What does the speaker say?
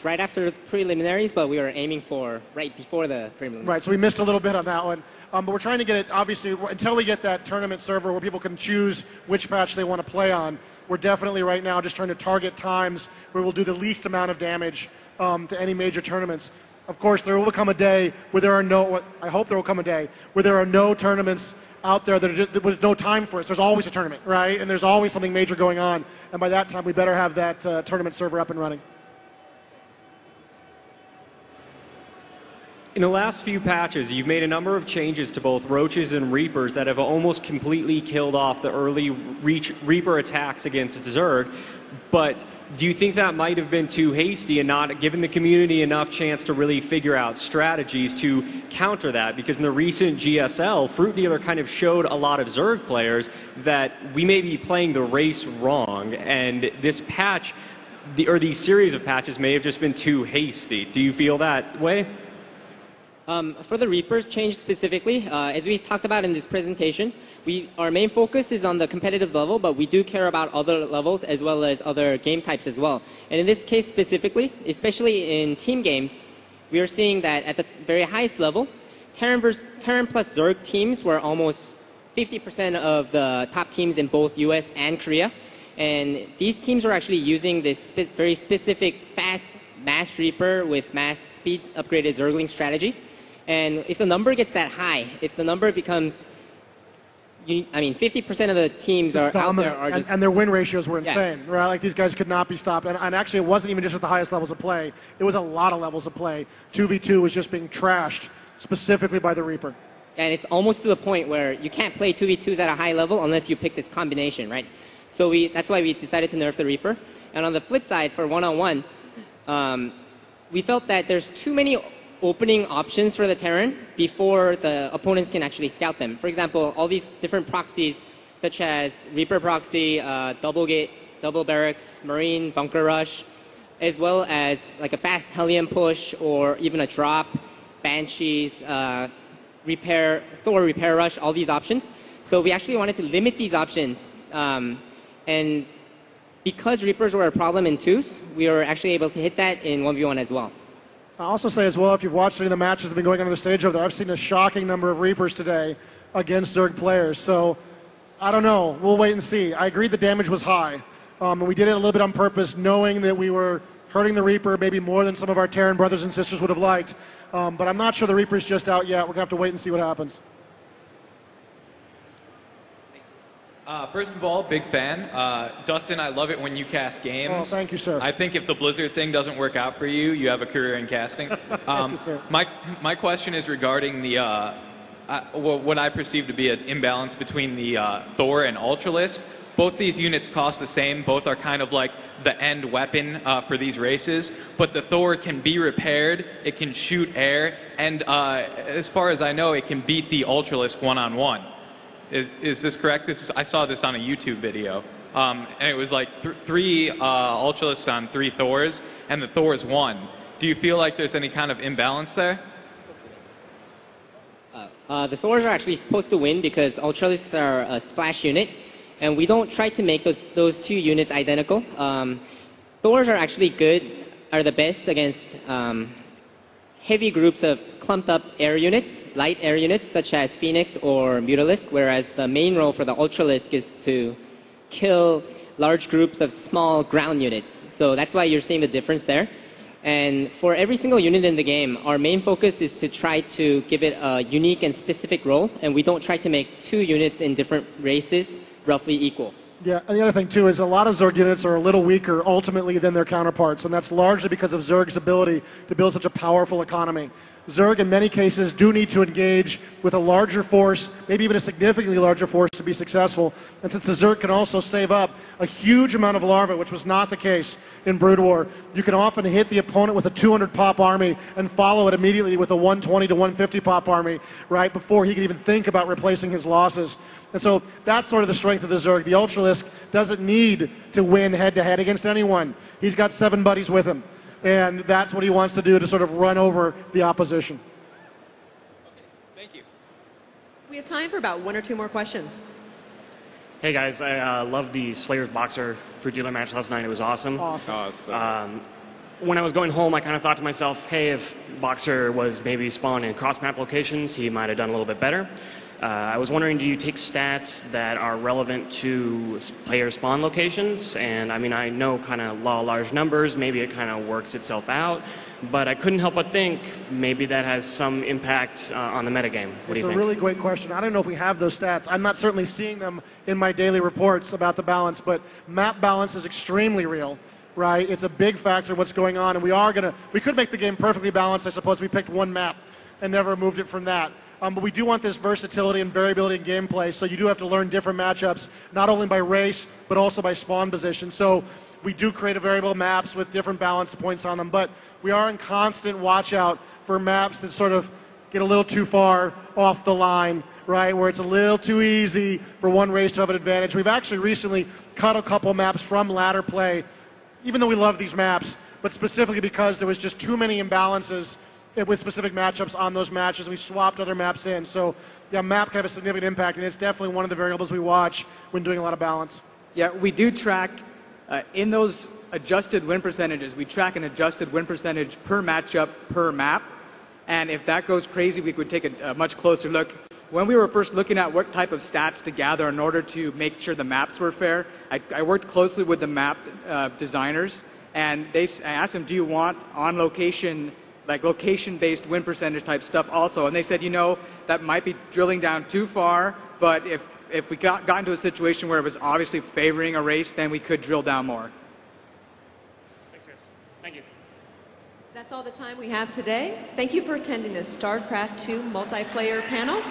right after the preliminaries, but we were aiming for right before the preliminaries. Right, so we missed a little bit on that one. But we're trying to get it, obviously, until we get that tournament server where people can choose which patch they want to play on, we're definitely right now just trying to target times where we'll do the least amount of damage to any major tournaments. Of course, there will come a day where there are no, I hope there will come a day where there are no tournaments out there there's no time for it. There's always a tournament, right? And there's always something major going on. And by that time, we better have that tournament server up and running. In the last few patches, you've made a number of changes to both Roaches and Reapers that have almost completely killed off the early Reaper attacks against Zerg. But do you think that might have been too hasty and not given the community enough chance to really figure out strategies to counter that? Because in the recent GSL, Fruit Dealer kind of showed a lot of Zerg players that we may be playing the race wrong, and this patch, or these series of patches, may have just been too hasty. Do you feel that way? For the Reapers change specifically, as we talked about in this presentation, our main focus is on the competitive level, but we do care about other levels as well as other game types as well. And in this case specifically, especially in team games, we are seeing that at the very highest level, Terran plus Zerg teams were almost 50% of the top teams in both US and Korea. And these teams were actually using this very specific fast mass Reaper with mass speed upgraded Zergling strategy. And if the number gets that high, if the number becomes, 50% of the teams are out there are just... And their win ratios were insane, right? Like, these guys could not be stopped. And actually, it wasn't even just at the highest levels of play. It was a lot of levels of play. 2v2 was just being trashed, specifically by the Reaper. And it's almost to the point where you can't play 2v2s at a high level unless you pick this combination, right? So that's why we decided to nerf the Reaper. And on the flip side, for one-on-one, we felt that there's too many opening options for the Terran before the opponents can actually scout them. For example, all these different proxies, such as Reaper proxy, double gate, double barracks, Marine, bunker rush, as well as like a fast Hellion push or even a drop, Banshees, Thor repair rush, all these options. So we actually wanted to limit these options. And because Reapers were a problem in 2s, we were actually able to hit that in 1v1 as well. I'll also say as well, if you've watched any of the matches that have been going on the stage over there, I've seen a shocking number of Reapers today against Zerg players. So, I don't know. We'll wait and see. I agree the damage was high. And we did it a little bit on purpose, knowing that we were hurting the Reaper maybe more than some of our Terran brothers and sisters would have liked. But I'm not sure the Reaper's just out yet. We're going to have to wait and see what happens. First of all, big fan. Dustin, I love it when you cast games. Oh, thank you, sir. I think if the Blizzard thing doesn't work out for you, you have a career in casting. Thank you, sir. My question is regarding the what I perceive to be an imbalance between the Thor and Ultralisk. Both these units cost the same. Both are kind of like the end weapon for these races. But the Thor can be repaired. It can shoot air. And as far as I know, it can beat the Ultralisk one-on-one. Is this correct? I saw this on a YouTube video. And it was like three Ultralisks on 3 Thors, and the Thors won. Do you feel like there's any kind of imbalance there? The Thors are actually supposed to win because Ultralisks are a splash unit, and we don't try to make those 2 units identical. Thors are actually are the best against heavy groups of clumped up air units, light air units such as Phoenix or Mutalisk, whereas the main role for the Ultralisk is to kill large groups of small ground units. So that's why you're seeing the difference there. And for every single unit in the game, our main focus is to try to give it a unique and specific role, and we don't try to make 2 units in different races roughly equal. Yeah, and the other thing, too, is a lot of Zerg units are a little weaker, ultimately, than their counterparts, and that's largely because of Zerg's ability to build such a powerful economy. Zerg, in many cases, do need to engage with a larger force, maybe even a significantly larger force, to be successful. And since the Zerg can also save up a huge amount of larvae, which was not the case in Brood War, you can often hit the opponent with a 200-pop army and follow it immediately with a 120 to 150-pop army, right, before he can even think about replacing his losses. And so that's sort of the strength of the Zerg. The Ultralisk doesn't need to win head-to-head against anyone. He's got 7 buddies with him. And that's what he wants to do, to sort of run over the opposition. Okay, thank you. We have time for about 1 or 2 more questions. Hey guys, I love the Slayer's Boxer Fruit Dealer match last night. It was awesome. Awesome. when I was going home, I kind of thought to myself, hey, if Boxer was maybe spawned in cross-map locations, he might have done a little bit better. I was wondering, do you take stats that are relevant to player spawn locations? And I mean, I know kind of law of large numbers, maybe it kind of works itself out, but I couldn't help but think maybe that has some impact on the metagame. What do you think? It's a really great question. I don't know if we have those stats. I'm not certainly seeing them in my daily reports about the balance, but map balance is extremely real, right? It's a big factor in what's going on, and we could make the game perfectly balanced, I suppose, if we picked one map and never moved it from that. But we do want this versatility and variability in gameplay, so you do have to learn different matchups, not only by race, but also by spawn position. So we do create variable maps with different balance points on them, but we are in constant watch out for maps that sort of get a little too far off the line, right, where it's a little too easy for one race to have an advantage. We've actually recently cut a couple maps from ladder play, even though we love these maps, but specifically because there was just too many imbalances with specific matchups on those matches. We swapped other maps in. So, yeah, map can have a significant impact, and it's definitely one of the variables we watch when doing a lot of balance. Yeah, we do track, in those adjusted win percentages, we track an adjusted win percentage per matchup per map. And if that goes crazy, we could take a much closer look. When we were first looking at what type of stats to gather in order to make sure the maps were fair, I worked closely with the map designers, and I asked them, do you want on-location, like location-based win percentage type stuff also? And they said, that might be drilling down too far, but if we got into a situation where it was obviously favoring a race, then we could drill down more. Thanks, Chris. Thank you. That's all the time we have today. Thank you for attending this StarCraft 2 multiplayer panel.